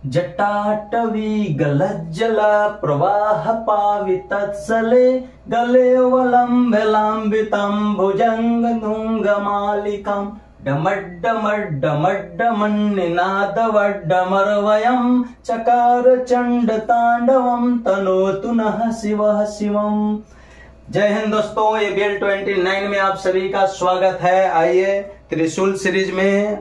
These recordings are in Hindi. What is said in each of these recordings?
जटाटवी गलज्जल प्रवाह पावितत्सले गलेवलम्बितं भुजङ्गतुङ्गमालिकम् डमड्डमड्डमड्डमन्निनादवड्डमरवयं चकार चंडतांडवम तनोतु नः शिवः शिवम्। जय हिंद दोस्तों, ये BL 29 में आप सभी का स्वागत है। आइए, त्रिशूल सीरीज में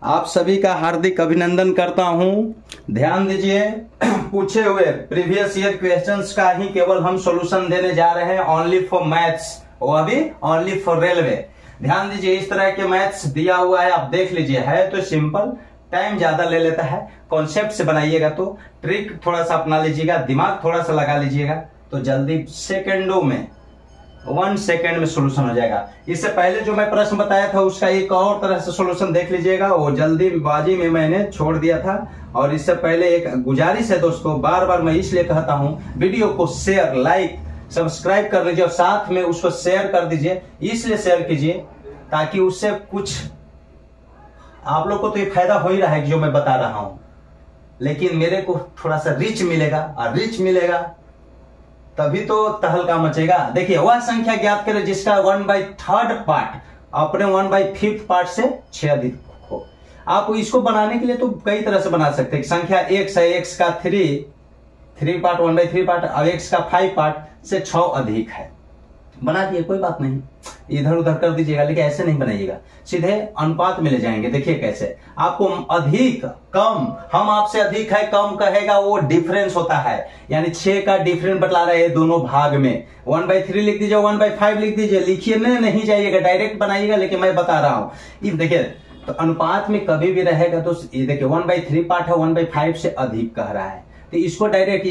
आप सभी का हार्दिक अभिनंदन करता हूं। ध्यान दीजिए, पूछे हुए प्रीवियस ईयर क्वेश्चंस का ही केवल हम सॉल्यूशन देने जा रहे हैं, ओनली फॉर मैथ्स, वो अभी ओनली फॉर रेलवे। ध्यान दीजिए, इस तरह के मैथ्स दिया हुआ है, आप देख लीजिए। है तो सिंपल, टाइम ज्यादा ले लेता है। कॉन्सेप्ट से बनाइएगा तो ट्रिक थोड़ा सा अपना लीजिएगा, दिमाग थोड़ा सा लगा लीजिएगा तो जल्दी सेकंडों में 1 सेकंड में सॉल्यूशन हो जाएगा। इससे पहले जो मैं प्रश्न बताया था उसका एक और तरह से सॉल्यूशन देख लीजिएगा, वो जल्दीबाजी में मैंने छोड़ दिया था। और इससे पहले एक गुजारिश है दोस्तों, बार बार मैं इसलिए कहता हूं, वीडियो को शेयर, लाइक, सब्सक्राइब कर लीजिए और साथ में उसको शेयर कर दीजिए। इसलिए शेयर कीजिए ताकि उससे कुछ आप लोग को तो ये फायदा हो ही रहा है कि जो मैं बता रहा हूं, लेकिन मेरे को थोड़ा सा रिच मिलेगा, और रिच मिलेगा तभी तो तहलका मचेगा। देखिए, वह संख्या ज्ञात करें जिसका 1/3 पार्ट अपने 1/5 पार्ट से 6 अधिक हो। आप इसको बनाने के लिए तो कई तरह से बना सकते हैं। संख्या x है, x का 3 पार्ट 1/3 पार्ट, और x का 5 पार्ट से 6 अधिक है। बना दिए, कोई बात नहीं, इधर उधर कर दीजिएगा, लेकिन ऐसे नहीं बनाइएगा, सीधे अनुपात में ले जाएंगे। देखिए कैसे, आपको अधिक कम, हम आपसे अधिक है कम कहेगा, वो डिफरेंस होता है, यानी 6 का डिफरेंस बतला रहे हैं दोनों भाग में। 1/3 लिख दीजिए, 1/5 लिख दीजिए, लिखिए नहीं जाइएगा, डायरेक्ट बनाइएगा, लेकिन मैं बता रहा हूं। ये देखिए, तो अनुपात में कभी भी रहेगा तो ये देखिए 1/3 पार्ट है, 1/5 से अधिक कह रहा है, तो इसको डायरेक्ट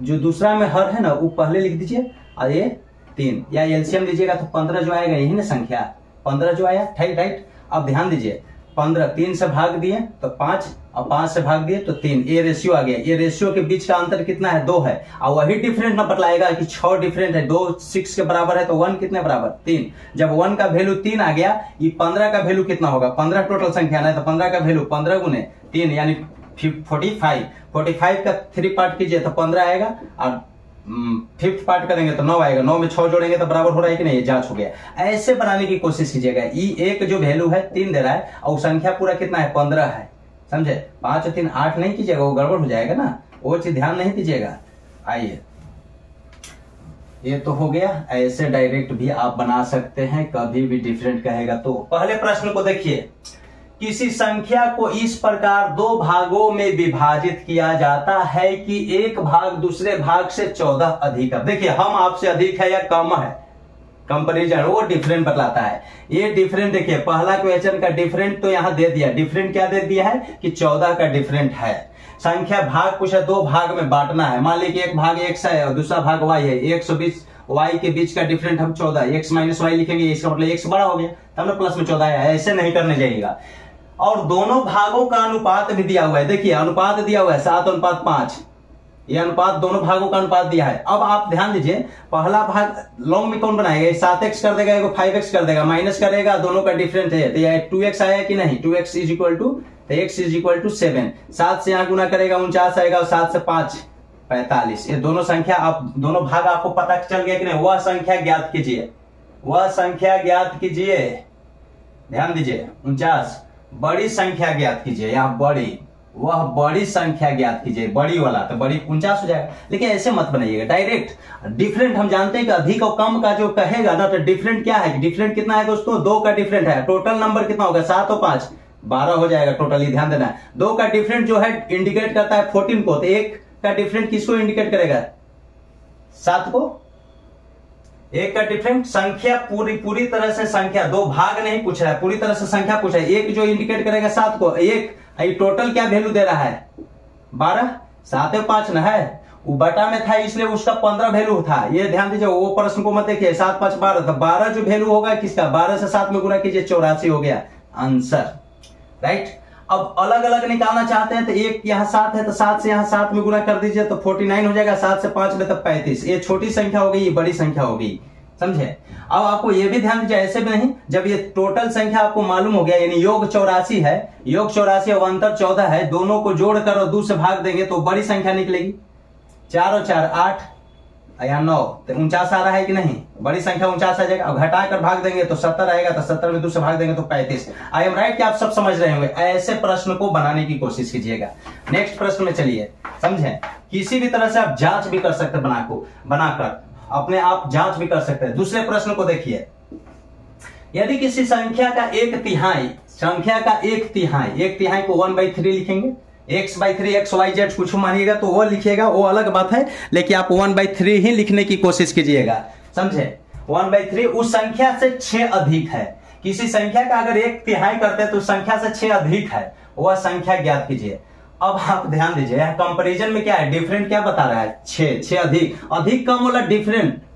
जो दूसरा में हर है ना वो पहले लिख दीजिए, और ये 3 या एलसीएम लीजिएगा तो 15 जो आएगा, यही ना संख्या 15 जो आया, राइट। अब ध्यान दीजिए, 15 3 से भाग दिए तो 5, और 5 से भाग दिए तो 3, ये रेशियो आ गया। ये रेशियो के बीच का अंतर कितना है, 2 है, और वही डिफरेंट ना बतलाएगा कि 6 डिफरेंट है, 2 6 के बराबर है तो 1 कितने बराबर, 3। जब 1 का वैल्यू 3 आ गया, ये 15 का वैल्यू कितना होगा, 15 टोटल संख्या ना है, तो 15 का वैल्यू 15 गुने 3 यानी 45 का 3 पार्ट कीजिए तो 15 आएगा, और 5th पार्ट करेंगे तो 9 आएगा। 9 में 6 जोड़ेंगे तो बराबर हो रहा है कि नहीं, ये जांच हो गया। ऐसे बनाने की कोशिश कीजिएगा। एक जो वैल्यू है 3 दे रहा है, और संख्या पूरा कितना है, 15 है, समझे। 5 और 3 8 नहीं कीजिएगा, वो गड़बड़ हो जाएगा ना, वो चीज ध्यान नहीं दीजिएगा। आइए, ये तो हो गया। ऐसे डायरेक्ट भी आप बना सकते हैं, कभी भी डिफरेंट कहेगा तो। पहले प्रश्न को देखिए, किसी संख्या को इस प्रकार 2 भागों में विभाजित किया जाता है कि एक भाग दूसरे भाग से 14 अधिक है। देखिए, हम आपसे अधिक है या कम है, कंपैरिजन वो डिफरेंट बतलाता है। ये डिफरेंट देखिए, पहला क्वेश्चन का डिफरेंट तो यहां दे दिया। डिफरेंट क्या दे दिया है कि 14 का डिफरेंट है। संख्या भाग पूछा, 2 भाग में बांटना है। मान लीजिए एक भाग x है और दूसरा भाग y है। x और y के बीच का डिफरेंट हम 14, x - y लिखेंगे, इसका मतलब x बड़ा हो गया, तब ना प्लस में 14 आया। ऐसे नहीं करने जाइएगा। और दोनों भागों का अनुपात भी दिया हुआ है। देखिए, अनुपात दिया हुआ है 7:5, ये अनुपात दोनों भागों का अनुपात दिया है। अब आप ध्यान दीजिए, पहला भाग लॉन्ग में कौन बनाएगा, 7x कर देगा, 5x कर देगा, माइनस करेगा, दोनों का डिफरेंट है, तो ये 2x आया कि नहीं, 2x = x = 7। 7 से यहां गुना करेगा 49 आएगा, और 7 से 5 45। ये दोनों संख्या, आप दोनों भाग आपको पता चल गया कि नहीं। वह संख्या ज्ञात कीजिए, वह संख्या ज्ञात कीजिए। ध्यान दीजिए, 49 बड़ी संख्या ज्ञात कीजिए, यहाँ बड़ी, वह बड़ी संख्या ज्ञात कीजिए, बड़ी वाला, तो बड़ी 49 हो जाएगा। लेकिन ऐसे मत बनाइएगा, डायरेक्ट डिफरेंट। हम जानते हैं कि अधिक और कम का जो कहेगा ना, तो डिफरेंट क्या है, डिफरेंट कितना है दोस्तों, 2 का डिफरेंट है। टोटल नंबर कितना होगा, 7 और 5 12 हो जाएगा टोटली, ध्यान देना है। 2 का डिफरेंट जो है इंडिकेट करता है 14 को, तो 1 का डिफरेंट किसको इंडिकेट करेगा, 7 को। 1 का डिफरेंट संख्या पूरी तरह से संख्या, 2 भाग नहीं पूछ रहा है, पूरी तरह से संख्या पूछ रहा है। 1 जो इंडिकेट करेगा 7 को, 1 टोटल क्या वैल्यू दे रहा है, 12, 7 और 5 ना है, वो बटा में था इसलिए उसका 15 वैल्यू था। ये ध्यान दीजिए, वो प्रश्न को मत देखिए। 7 5 12, तो 12 जो वैल्यू होगा किसका, 12 से 7 में गुना कीजिए, 84 हो गया आंसर, राइट। अब अलग अलग निकालना चाहते हैं तो एक यहाँ 7 है, तो 7 से यहाँ 7 में गुना कर दीजिए तो 49 हो जाएगा। 7 से 5 में तो 35। ये छोटी संख्या हो गई, ये बड़ी संख्या हो गई, समझे। अब आपको ये भी ध्यान दीजिए, ऐसे भी नहीं, जब ये टोटल संख्या आपको मालूम हो गया, यानी योग 84 है, योग 84 और अंतर 14 है, दोनों को जोड़कर और 2 से भाग देंगे तो बड़ी संख्या निकलेगी। 4 और 4 8 या 9, तो 49 आ रहा है कि नहीं, बड़ी संख्या 49 आ जाएगा। अब घटाकर भाग देंगे तो 70 आएगा, तो 70 में 2 से भाग देंगे तो 35। आई एम राइट कि आप सब समझ रहे होंगे। ऐसे प्रश्न को बनाने की कोशिश कीजिएगा। नेक्स्ट प्रश्न में चलिए, समझे। किसी भी तरह से आप जांच भी कर सकते हैं, बनाकर अपने आप जांच भी कर सकते हैं। दूसरे प्रश्न को देखिए, यदि किसी संख्या का 1/3, संख्या का 1/3, 1/3 को 1/3 लिखेंगे, x/3 xyz कुछ मानिएगा तो वो लिखिएगा, वो अलग बात है, लेकिन आप 1/3 ही लिखने की कोशिश कीजिएगा, समझे। 1/3 उस संख्या से 6 अधिक है। किसी संख्या का अगर 1/3 करते हैं तो संख्या से 6 अधिक है, वह संख्या ज्ञात कीजिए। अब आप ध्यान दीजिए, कंपैरिजन में क्या है, डिफरेंट क्या बता रहा है, 6 अधिक, अधिक कम वाला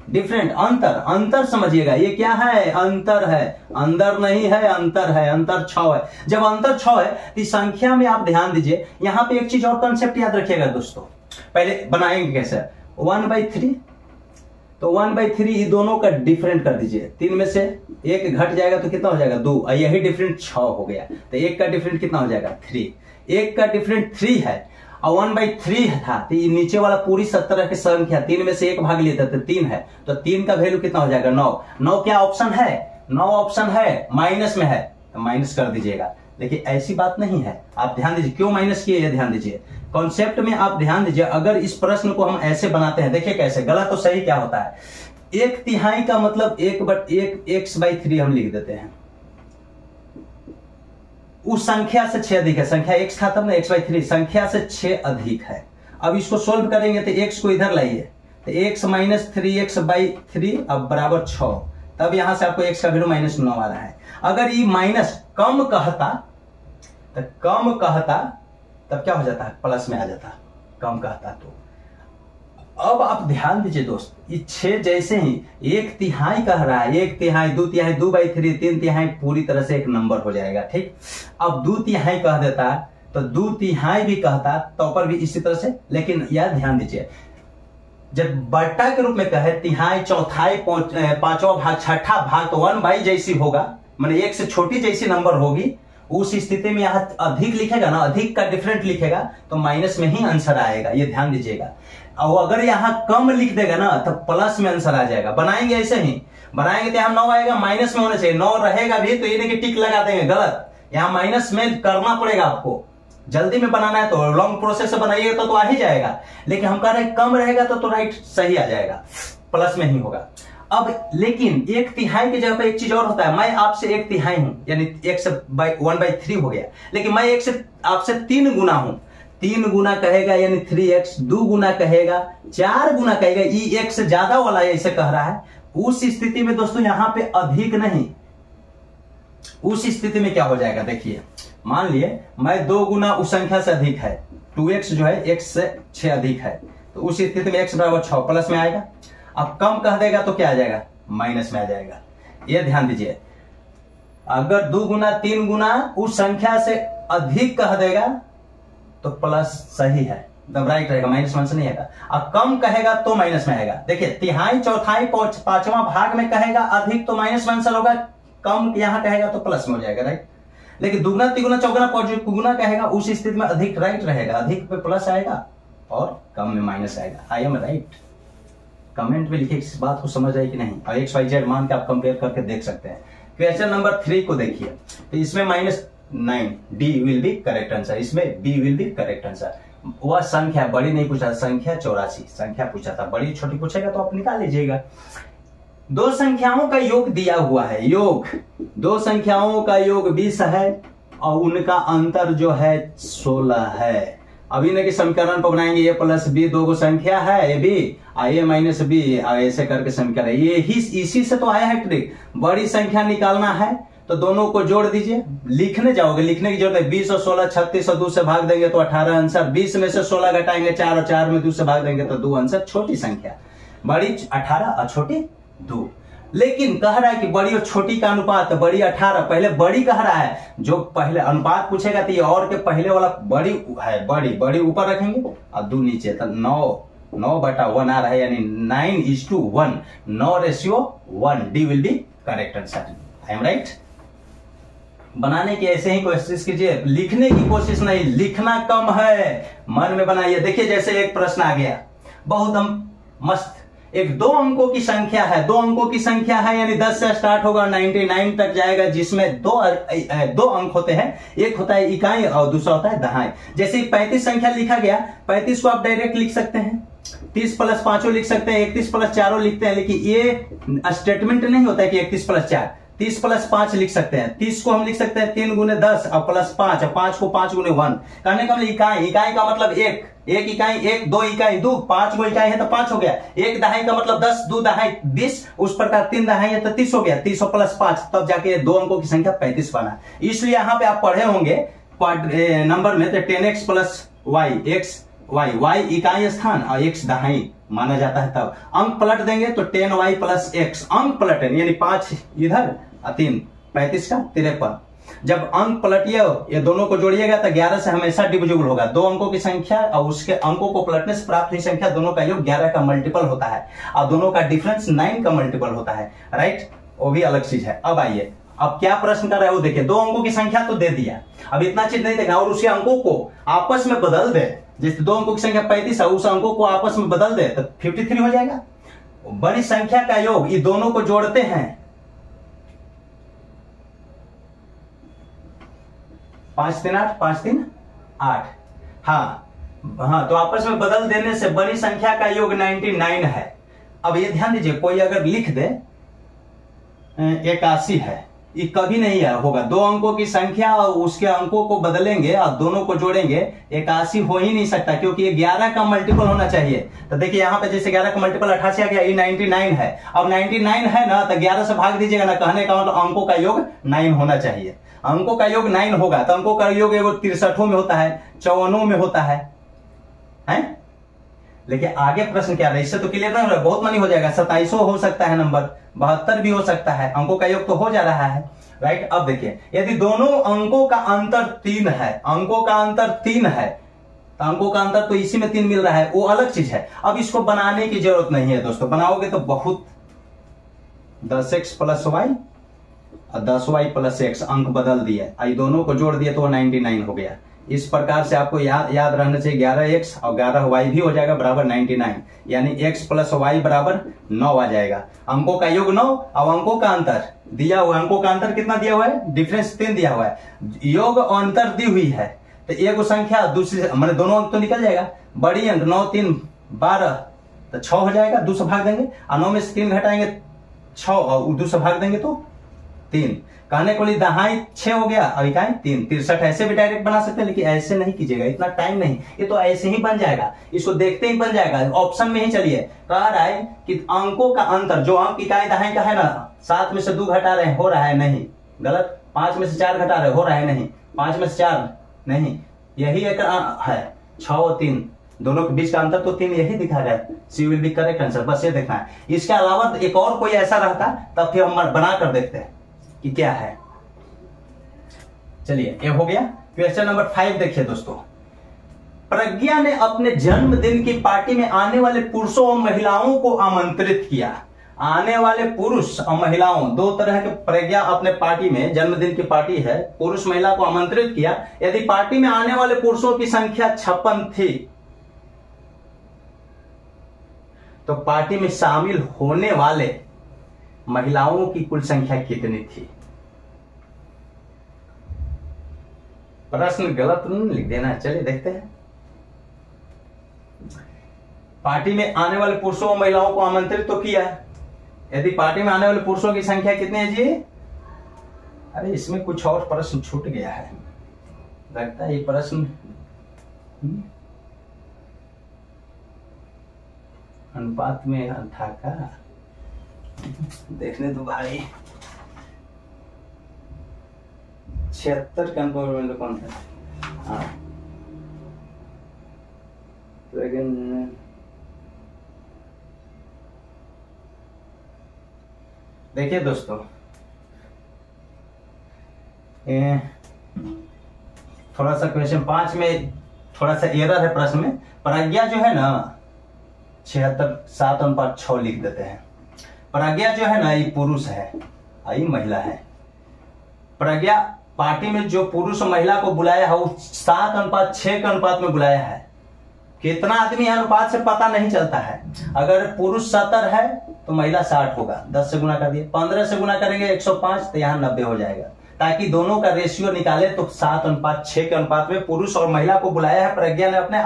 डिफरेंट, अंतर, अंतर समझिएगा, ये क्या है, अंतर है, अंदर नहीं है, अंतर है, अंतर 6 है। जब अंतर 6 है तो संख्या में आप ध्यान दीजिए, यहां पे एक चीज और कंसेप्ट याद रखिएगा दोस्तों, पहले बनाएंगे कैसे, 1/3, तो 1/3 ये दोनों का डिफरेंट कर दीजिए, 3 में से 1 घट जाएगा तो कितना हो जाएगा, 2, और यही डिफरेंट 6 हो गया, तो 1 का डिफरेंट कितना हो जाएगा, 3, 1 का डिफरेंट 3 है, और 1/3 था, तो ये नीचे वाला पूरी 70 की संख्या, 3 में से 1 भाग लेते तो 3 है, तो 3 का वैल्यू कितना हो जाएगा, 9। 9 क्या ऑप्शन है, 9 ऑप्शन है, माइनस में है, तो माइनस कर दीजिएगा। देखिए ऐसी बात नहीं है, आप ध्यान दीजिए, क्यों माइनस किए, ये ध्यान दीजिए, कॉन्सेप्ट में आप ध्यान दीजिए। अगर इस प्रश्न को हम ऐसे बनाते हैं, देखिए कैसे, गलत तो सही क्या होता है, 1/3 का मतलब 1/1 x/3 हम लिख देते हैं, उस संख्या से 6 अधिक है, संख्या x था तब ना, x/3 संख्या से 6 अधिक है। अब इसको सोल्व करेंगे तो x को इधर लाइए, तो x - 3x/3 अब बराबर 6, तब यहां से आपको x का वैल्यू -9 आ रहा है। अगर ये माइनस कम कहता, तो कम कहता तब क्या हो जाता है, प्लस में आ जाता, कम कहता तो। अब आप ध्यान दीजिए दोस्त, ये 6 जैसे ही 1/3 कह रहा है, 1/3, 2/3, 2/3, 3/3 पूरी तरह से एक नंबर हो जाएगा, ठीक। अब 2/3 कह देता तो 2/3 भी कहता तो पर भी इसी तरह से, लेकिन यार ध्यान दीजिए, जब बट्टा के रूप में कहे, 3/4, 4, 5वां भाग, 6ठा भाग, तो 1/, जैसी होगा, माने 1 से छोटी जैसी नंबर होगी, उस स्थिति में यहां अधिक लिखेगा ना, अधिक का डिफरेंट लिखेगा तो माइनस में ही आंसर आएगा, ये ध्यान दीजिएगा। और अगर यहां कम लिख देगा ना तो प्लस में आंसर आ जाएगा। बनाएंगे ऐसे ही, बनाएंगे तो यहां 9 आएगा, माइनस में होना चाहिए, 9 रहेगा भी तो ये नहीं कि टिक लगा देंगे, गलत, यहां माइनस में करना पड़ेगा आपको। जल्दी में बनाना है तो लॉन्ग प्रोसेस से बनाइएगा तो आ ही जाएगा, लेकिन हम कह रहे हैं कम रहेगा तो राइट सही आ जाएगा, प्लस में ही होगा। अब लेकिन 1/3 की जगह पर एक चीज और होता है, मैं आपसे 1/3 हूं, यानी 1/3 हो गया, लेकिन मैं आपसे 3 गुना हूं, 3 गुना कहेगा यानी 3x, 2 गुना कहेगा, 4 गुना कहेगा, ये 1 से ज्यादा वाला ऐसे कह रहा है। उस स्थिति में दोस्तों यहां पे अधिक नहीं, उस स्थिति में क्या हो जाएगा, देखिए मान लिए मैं 2 गुना उस संख्या से अधिक है, 2x जो है x से 6 अधिक है, तो उस स्थिति में x बराबर 6 प्लस में आएगा। अब कम कह देगा तो क्या आ जाएगा, माइनस में आ जाएगा। ये ध्यान दीजिए, अगर 2 गुना 3 गुना उस संख्या से अधिक कह देगा तो प्लस सही है, तब राइट रहेगा, माइनस में नहीं आएगा। अब कम कहेगा तो माइनस में आएगा। देखिए 3/4, 4, 5वां भाग में कहेगा अधिक तो माइनस में आंसर होगा, कम यहां कहेगा तो प्लस में हो जाएगा, राइट। लेकिन दुगुना, तिगुना, चौगुना, गुना कहेगा, उस स्थिति में अधिक राइट रहेगा, अधिक पे प्लस आएगा और कम में माइनस आएगा। I am right. कमेंट में लिखिए इस बात को समझ रहे कि नहीं, और XYZ मान के आप कंपेयर करके देख सकते हैं। क्वेश्चन नंबर 3 को देखिए, तो इसमें -9, D will be correct answer, इसमें B will be correct answer. वह संख्या बड़ी नहीं पूछा, संख्या 84 संख्या पूछा था, बड़ी छोटी पूछेगा तो आप निकाल लीजिएगा। 2 संख्याओं का योग दिया हुआ है, योग 2 संख्याओं का योग 20 है और उनका अंतर जो है 16 है। अभी इन्हें के समीकरण पर बनाएंगे, a + b 2 गो संख्या है, a b a - b, ऐसे करके समीकरण, ये ही इसी से तो आया है ट्रिक। बड़ी संख्या निकालना है तो दोनों को जोड़ दीजिए, लिखने जाओगे, लिखने की जरूरत है, 20 और 16, 36 और 2 से भाग देंगे तो 18 आंसर, 20 में से 16 घटाएंगे 4 और 4 में 2 से भाग देंगे तो 2 आंसर। छोटी संख्या बड़ी 18 और छोटी 2, लेकिन कह रहा है कि बड़ी और छोटी का अनुपात, बड़ी 18, पहले बड़ी कह रहा है, जो पहले अनुपात पूछेगा तो ये और के पहले वाला बड़ी है, बड़ी ऊपर रखेंगे और 2 नीचे, तो 9 9/1 आ रहा है, यानी 9:1, 9:1, D will be correct answer. I am right. बनाने की ऐसे ही कोशिश कीजिए, लिखने की कोशिश नहीं, लिखना कम है, मन में बनाइए। देखिए जैसे एक प्रश्न आ गया बहुत मस्त, एक 2 अंकों की संख्या है, 2 अंकों की संख्या है, यानी 10 से स्टार्ट होगा 99 तक जाएगा, जिसमें दो अंक होते हैं, एक होता है इकाई और दूसरा होता है दहाई। जैसे 35 संख्या लिखा गया, 35 को आप डायरेक्ट लिख सकते हैं, 30 + 5 लिख सकते हैं, 31 + 4 लिखते हैं, लेकिन ये स्टेटमेंट नहीं होता है कि 31 + 4, 30 + 5 लिख सकते हैं। 30 को हम लिख सकते हैं 3 × 10 और +5, और 5 को 5 × 1। कहने का मतलब इकाई, इकाई का मतलब एक इकाई, 1, 2 इकाई 2, 5 गो इकाई है तो 5 हो गया। 1 दहाई का मतलब 10, 2 दहाई 20, उस प्रकार 3 दहाई है तो 30 हो गया। 30 + 5 तब जाके 2 अंकों की संख्या 35 बना। इसलिए यहां पे आप पढ़े होंगे नंबर में, तो 10x + y, x y इकाई स्थान और x दहाई माना जाता है। तब अंक पलट देंगे तो 10y + x, अंक पलटे यानी 5 इधर और 3, 35 का 53। जब अंक पलटिए, ये दोनों को जोड़िएगा तो 11 से हमेशा डिविजिबल होगा। 2 अंकों की संख्या और उसके अंकों को पलटने से प्राप्त हुई संख्या, दोनों का योग 11 का मल्टीपल होता है और दोनों का डिफरेंस 9 का मल्टीपल होता है। राइट, वो भी अलग चीज है। अब आइए, अब क्या प्रश्न कर रहा है वो देखिए। 2 अंकों की संख्या तो दे दिया, अब इतना चीज नहीं देखा, और उसके अंकों को आपस में बदल दे। जैसे 2 अंकों की संख्या 35 है, उस अंकों को आपस में बदल दे तो 53 हो जाएगा। बड़ी संख्या का योग, ये दोनों को जोड़ते हैं, 5 3 8, 5 3 8। हाँ, तो आपस में बदल देने से बड़ी संख्या का योग 99 है। अब ये ध्यान दीजिए, कोई अगर लिख दे 81 है, ये कभी नहीं होगा। 2 अंकों की संख्या और उसके अंकों को बदलेंगे और दोनों को जोड़ेंगे, 81 हो ही नहीं सकता, क्योंकि ये 11 का मल्टीपल होना चाहिए। तो देखिए यहाँ पे जैसे 11 का मल्टीपल 88 आ गया, ये 99 है। अब 99 है ना, तो 11 से भाग दीजिएगा ना, कहने का मतलब अंकों का योग 9 होना चाहिए। अंकों का योग 9 होगा, तो अंकों का योग 63 में होता है, 54 में होता है। लेकिन आगे प्रश्न क्या है, इससे तो क्लियर नहीं हो रहा, बहुत मनी हो जाएगा। 27 हो सकता है नंबर, 72 भी हो सकता है, अंकों का योग तो हो जा रहा है। राइट, अब देखिए, यदि दोनों अंकों का अंतर 3 है, अंकों का अंतर 3 है, तो अंकों का अंतर तो इसी में 3 मिल रहा है, वो अलग चीज है। अब इसको बनाने की जरूरत नहीं है दोस्तों, बनाओगे तो बहुत 10x + y और 10y + x, अंक बदल दिए, आई दोनों को जोड़ दिए तो 99 हो गया। इस प्रकार से आपको याद रहना चाहिए, 11x और 11y भी हो जाएगा बराबर 99, यानी x + y बराबर 9 आ जाएगा। अंकों का योग 9 और अंकों का अंतर दिया हुआ, अंकों का अंतर कितना दिया हुआ है, डिफरेंस 3 दिया हुआ है, योग और अंतर दी हुई है, तो एक संख्या दूसरी मैंने दोनों अंक तो निकल जाएगा। बड़ी अंक 9 3 12 तो 6 हो जाएगा, 2 से भाग देंगे, और 9 में से 3 घटाएंगे 6 और 2 से भाग देंगे तो 3। कहने को लिए दहाई 6 हो गया और इकाई 3, 63। ऐसे भी डायरेक्ट बना सकते हैं, लेकिन ऐसे नहीं कीजिएगा, इतना टाइम नहीं, ये तो ऐसे ही बन जाएगा, इसको देखते ही बन जाएगा। ऑप्शन में ही चलिए, कह रहा है कि अंकों का अंतर, जो अंक इकाई दहाई का है ना, 7 में से 2 घटा रहे हैं, हो रहा है नहीं, गलत। 5 में से 4 घटा रहे, हो रहा है नहीं, 5 में से 4 नहीं, यही एक है। 6 और 3 दोनों के बीच का अंतर तो 3 यही दिखा रहा है, सी विल बी करेक्ट आंसर, बस ये देखना है। इसके अलावा एक और कोई ऐसा रहता तब फिर हम बना कर देखते हैं कि क्या है। चलिए, ये हो गया। क्वेश्चन नंबर 5 देखिए दोस्तों। प्रज्ञा ने अपने जन्मदिन की पार्टी में आने वाले पुरुषों और महिलाओं को आमंत्रित किया। आने वाले पुरुष और महिलाओं, 2 तरह के प्रज्ञा अपने पार्टी में, जन्मदिन की पार्टी है, पुरुष महिला को आमंत्रित किया। यदि पार्टी में आने वाले पुरुषों की संख्या 56 थी, तो पार्टी में शामिल होने वाले महिलाओं की कुल संख्या कितनी थी? प्रश्न गलत नहीं लिख देना, चलिए देखते हैं। पार्टी में आने वाले पुरुषों और महिलाओं को आमंत्रित तो किया, यदि पार्टी में आने वाले पुरुषों की संख्या कितनी है जी? अरे इसमें कुछ और प्रश्न छूट गया है, लगता है ये प्रश्न अनुपात में था का, देखने तो भाई। 76 का अनुपात कौन था? हाँ, देखिए दोस्तों, थोड़ा सा क्वेश्चन 5 में थोड़ा सा एरर है प्रश्न में। प्रज्ञा जो है ना, 76 7:6 लिख देते हैं। प्रज्ञा जो है ना ये पुरुष है, ये महिला है। प्रज्ञा पार्टी में जो पुरुष महिला को बुलाया है वो 7:6 के अनुपात में बुलाया है। कितना आदमी है अनुपात से पता नहीं चलता है। अगर पुरुष 70 है तो महिला 60 होगा, 10 से गुना कर दिए। 15 से गुना करेंगे 105, तो यहाँ 90 हो जाएगा। ताकि दोनों का रेशियो निकाले तो 7:6 के अनुपात में पुरुष और महिला को बुलाया है प्रज्ञा ने अपने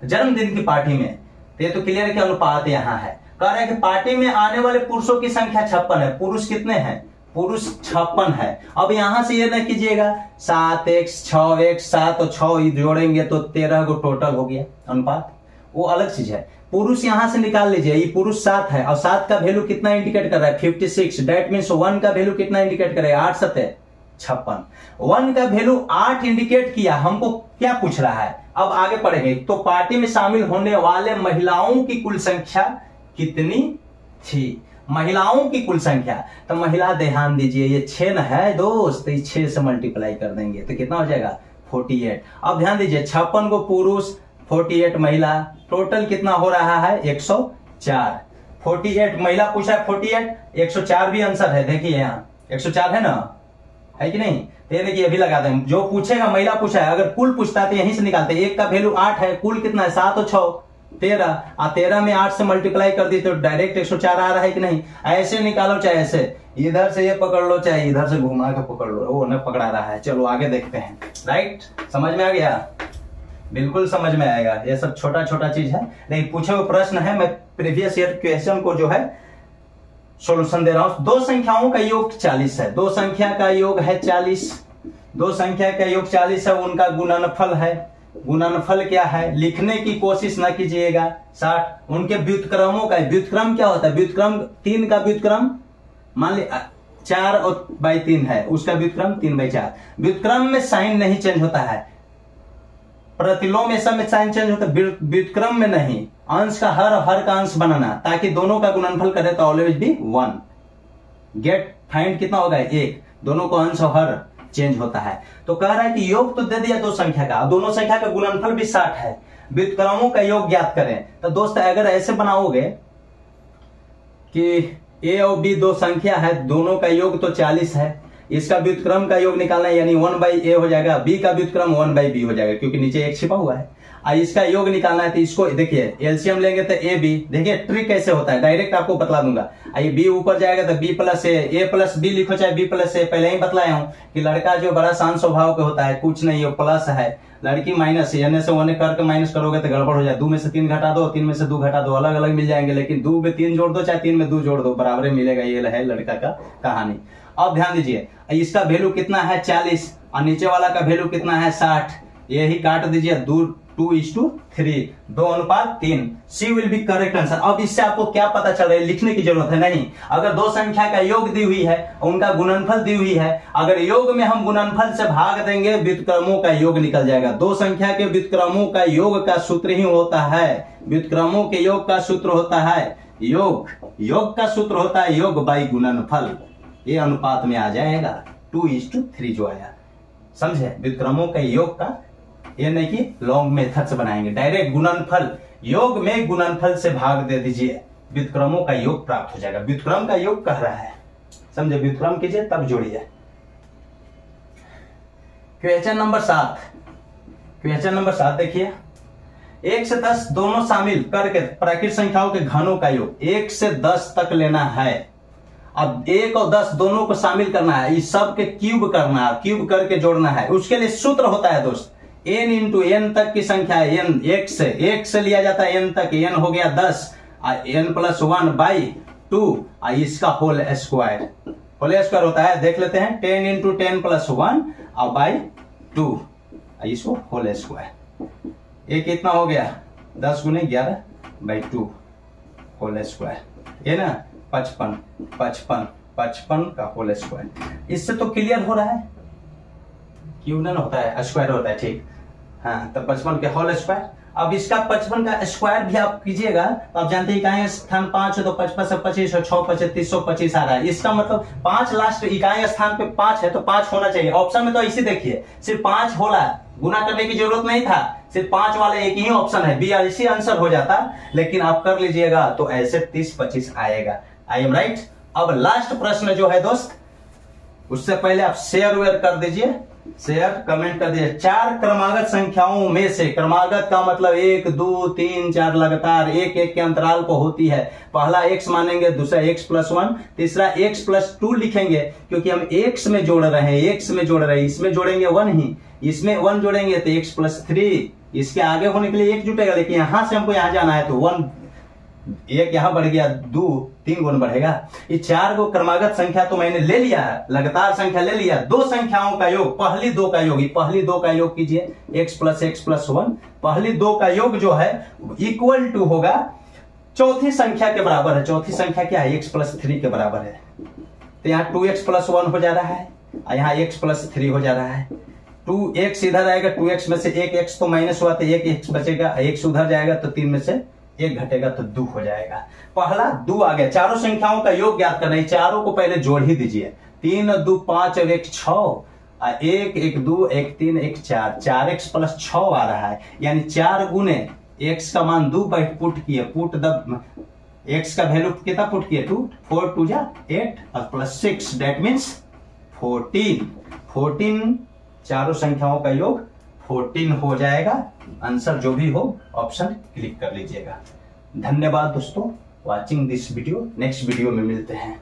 जन्मदिन की पार्टी में। तो ये तो क्लियर कि अनुपात यहाँ है। कह रहे हैं कि पार्टी में आने वाले पुरुषों की संख्या 56 है। पुरुष कितने हैं? पुरुष 56 है। अब यहां से ये न कीजिएगा 7x 6x 7 और 6 जोड़ेंगे तो 13 को टोटल हो गया अनुपात, वो अलग चीज है। पुरुष यहां से निकाल लीजिए, ये पुरुष 7 है और 7 का वैल्यू कितना इंडिकेट कर रहा है? 56। दैट मीन्स 1 का वैल्यू कितना इंडिकेट करेगा? 8 7 56। 1 का वैल्यू 8 इंडिकेट किया। हमको क्या पूछ रहा है? अब आगे पढ़ेंगे। तो पार्टी में शामिल होने वाले महिलाओं की कुल संख्या कितनी थी? महिलाओं की कुल संख्या, तो महिला ध्यान दीजिए ये 6 है दोस्त, 6 से मल्टीप्लाई कर देंगे तो कितना हो जाएगा? 48। अब ध्यान दीजिए 56 को पुरुष, 48 महिला, टोटल कितना हो रहा है? 104। 48 महिला पूछा है 48, 104 भी आंसर है। देखिए यहाँ 104 है ना, है कि नहीं? तो ये देखिए अभी लगा दें। जो पूछेगा महिला पूछा है, अगर कुल पूछता है तो यहीं से निकालते हैं। 1 का वैल्यू 8 है, कुल कितना है? 7 और 6 13, 13 में 8 से मल्टीप्लाई कर दी तो डायरेक्ट 104 आ रहा है कि नहीं? ऐसे निकालो, चाहे ऐसे इधर से ये पकड़ लो, चाहे इधर से घुमा के पकड़ लो, वो न पकड़ा रहा है। चलो आगे देखते हैं। राइट, समझ में आ गया? बिल्कुल समझ में आएगा। ये सब छोटा छोटा चीज है, लेकिन पूछे हुए प्रश्न है। मैं प्रीवियस ईयर क्वेश्चन को जो है सोल्यूशन दे रहा हूं। दो संख्याओं का योग 40 है। दो संख्या का योग है 40। दो संख्या का योग 40 है, उनका गुणनफल है। गुणनफल क्या है लिखने की कोशिश न कीजिएगा। 60 उनके व्युत्क्रमों का, व्युत्क्रम क्या होता है? व्युत्क्रम 3 का व्युत्क्रम, मान ली 4 और बाई 3 है, उसका व्युत्क्रम 3/4। व्युत्क्रम में साइन नहीं चेंज होता है, प्रतिलोम में सब में साइन चेंज होता है, व्युत्क्रम में नहीं। अंश का हर का अंश बनाना, ताकि दोनों का गुणनफल करे तो ऑलवेज बी 1। गेट फाइंड कितना होगा? 1। दोनों को अंश और हर चेंज होता है। तो कह रहा है कि योग तो दे दिया दो संख्या का, दोनों संख्या का गुणनफल भी 60 है। व्युत्क्रमों का योग ज्ञात करें। तो दोस्त अगर ऐसे बनाओगे कि a और b दो संख्या है, दोनों का योग तो 40 है, इसका व्युत्क्रम का योग निकालना है, यानी 1/a हो जाएगा, b का व्युत्क्रम 1/b हो जाएगा, क्योंकि नीचे 1 छिपा हुआ है। इसका योग निकालना है तो इसको देखिए एलसीएम लेंगे तो ए बी। देखिए ट्रिक कैसे होता है, डायरेक्ट आपको बतला दूंगा। ये बी ऊपर जाएगा तो बी प्लस ए प्लस बी लिखो, चाहे बी प्लस ए। पहले ही बतलाया हूं कि लड़का जो बड़ा शांत स्वभाव का होता है, कुछ नहीं, वो प्लस है, लड़की माइनस, यानी से 1 करके माइनस करोगे तो गड़बड़ हो जाए। 2 में से 3 घटा दो, 3 में से 2 घटा दो, अलग अलग मिल जाएंगे। लेकिन 2 में 3 जोड़ दो, चाहे 3 में 2 जोड़ दो, बराबर मिलेगा। ये है लड़का का कहानी। अब ध्यान दीजिए, इसका वैल्यू कितना है? 40 और नीचे वाला का वैल्यू कितना है? 60। यही काट दीजिए, 2:3, 2:3। सी विल बी करेक्ट आंसर। अब इससे आपको क्या पता चल रहा है? लिखने की जरूरत है नहीं। अगर दो संख्या का योग दी हुई है, उनका गुणनफल दी हुई है, अगर योग में हम गुणनफल से भाग देंगे, व्युत्क्रमों का योग निकल जाएगा। दो संख्या के व्युत्क्रमों का योग का सूत्र ही होता है, व्युत्क्रमों के योग का सूत्र होता है योग का सूत्र होता है योग बाई गुणनफल। ये अनुपात में आ जाएगा 2:3 जो आया, समझे? व्युत्क्रमों का योग का, ये नहीं कि लॉन्ग मेथड से बनाएंगे, डायरेक्ट गुणनफल, योग में गुणनफल से भाग दे दीजिए, व्युत्क्रमों का योग प्राप्त हो जाएगा। व्युत्क्रम का योग कह रहा है, समझे? व्युत्क्रम कीजिए तब जोड़िए। Question number 7। क्वेश्चन नंबर 7 देखिए, 1 से 10 दोनों शामिल करके प्राकृत संख्याओं के घनों का योग 1 से 10 तक लेना है। अब 1 और 10 दोनों को शामिल करना है, इस सब के क्यूब करना है, क्यूब करके जोड़ना है। उसके लिए सूत्र होता है दोस्त, n इंटू एन तक की संख्या है, n 1 से लिया जाता है n तक, n हो गया 10, n + 1/2, इसका होल स्क्वायर होता है। देख लेते हैं, 10 इंटू 10 + 1 और /2, इसको होल स्क्वायर। ये कितना हो गया? 10 × 11/2 होल स्क्वायर, ये ना 55 का होल स्क्वायर। इससे तो क्लियर हो रहा है, क्यूब न होता है, स्क्वायर होता है, ठीक। हाँ, तो 55 के होल स्क्वायर। अब इसका 55 का स्क्वायर भी आप कीजिएगा तो आप जानते हैं इकाई स्थान 5 है, तो 55 से 25 और 6 × 25 325 आ रहा है। इसका मतलब 5 लास्ट इकाई स्थान पे 5 है तो 5 होना चाहिए। ऑप्शन में तो ऐसे देखिए सिर्फ 5 होला, गुना करने की जरूरत नहीं था, सिर्फ 5 वाला एक ही ऑप्शन है, 82 आंसर हो जाता, लेकिन आप कर लीजिएगा तो ऐसे 30-25 आएगा। I am right. अब लास्ट प्रश्न जो है दोस्त, उससे पहले आप शेयर वेयर कर दीजिए, शेयर कमेंट कर दीजिए। 4 क्रमागत संख्याओं में से, क्रमागत का मतलब 1 2 3 4 लगातार एक एक के अंतराल को होती है। पहला x मानेंगे, दूसरा x+1, तीसरा x+2 लिखेंगे, क्योंकि हम x में जोड़ रहे हैं, x में जोड़ रहे हैं, इसमें जोड़ेंगे 1 ही, इसमें 1 जोड़ेंगे तो x+3, इसके आगे होने के लिए 1 जुटेगा, लेकिन यहां से हमको यहां जाना है तो 1, एक यहां बढ़ गया, 2 3 गुण बढ़ेगा। ये 4 को क्रमागत संख्या तो मैंने ले लिया है, लगातार संख्या ले लिया। 2 संख्याओं का योग, पहली 2 का योग, पहली 2 का योग कीजिए, x+x+1, पहली 2 का योग जो है इक्वल टू होगा चौथी संख्या के बराबर है। चौथी संख्या क्या है? x+3 के बराबर है, तो यहाँ 2x+1 हो जा रहा है, यहाँ x+3 हो जा रहा है। 2x इधर आएगा, 2x में से 1x तो माइनस हुआ तो 1x बचेगा, x उधर जाएगा तो 3 में से 1 घटेगा तो 2 हो जाएगा। पहला 2 आ गया। चारों संख्याओं का योग ज्ञात करना है, चारों को पहले जोड़ ही दीजिए। 3 2 5 और 1 6, 1 1 2 1 3 1 4, 4x+6 आ रहा है, यानी 4 गुने x का मान 2 पर पुट किए, पुट द x का वैल्यू कितना पुट किए? 2, 4 2 जा 8 और +6, दैट मीन्स 14। चारों संख्याओं का योग 14 हो जाएगा। आंसर जो भी हो ऑप्शन क्लिक कर लीजिएगा। धन्यवाद दोस्तों, watching this video. Next video में मिलते हैं।